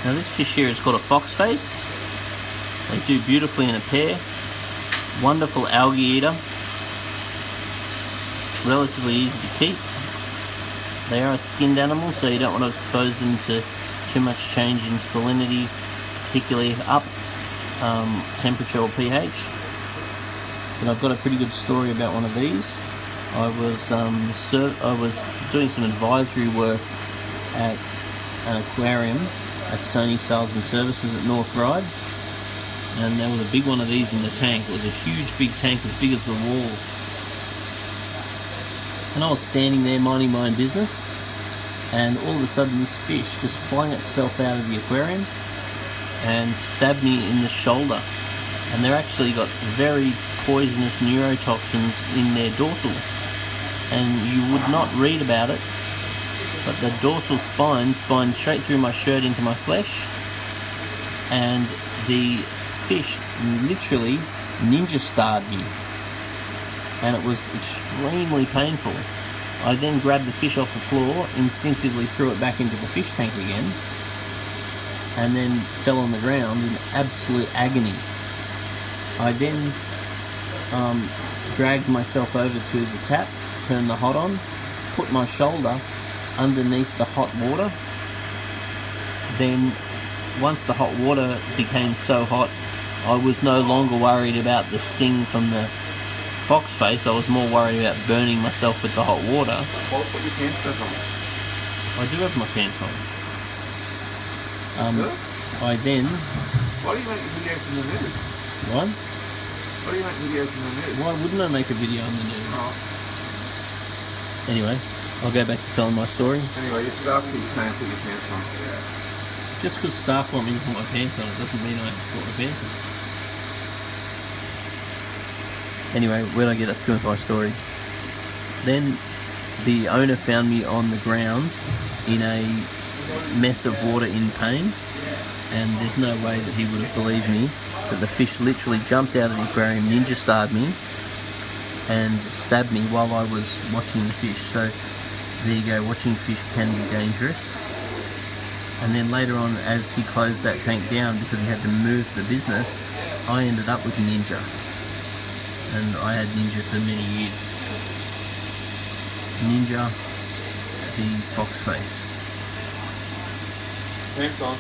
Now this fish here is called a Foxface. They do beautifully in a pair. Wonderful algae eater. Relatively easy to keep. They are a skinned animal, so you don't want to expose them to too much change in salinity, particularly up temperature or pH. But I've got a pretty good story about one of these. I was doing some advisory work at an aquarium at Sony Sales and Services at North Ryde, and there was a big one of these in the tank. It was a huge big tank as big as the wall, and I was standing there minding my own business, and all of a sudden this fish just flung itself out of the aquarium and stabbed me in the shoulder. And they're actually got very poisonous neurotoxins in their dorsal, and you would not read about it, but the dorsal spine spined straight through my shirt into my flesh, and the fish literally ninja starred me, and it was extremely painful. I then grabbed the fish off the floor, instinctively threw it back into the fish tank again, and then fell on the ground in absolute agony. I then dragged myself over to the tap, turned the hot on, put my shoulder underneath the hot water. Then once the hot water became so hot, I was no longer worried about the sting from the Foxface. I was more worried about burning myself with the hot water. Well, put your pants back on. I do have my pants on. Good? I then... Why do you make videos in the nude? What? Why do you make videos in the nude? Why wouldn't I make a video on the nude? Oh. Anyway, I'll go back to telling my story. Anyway, your staff keeps saying put your pants on. Just because staff want me to put my pants on, it doesn't mean I have to put my pants on. Anyway, where did I get up to with my story? Then the owner found me on the ground in a mess of water in pain, and there's no way that he would have believed me that the fish literally jumped out of the aquarium, ninja starred me, and stabbed me while I was watching the fish. So there you go, watching fish can be dangerous. And then later on, as he closed that tank down because he had to move the business, I ended up with Ninja. And I had Ninja for many years. Ninja, the Foxface. Pants on.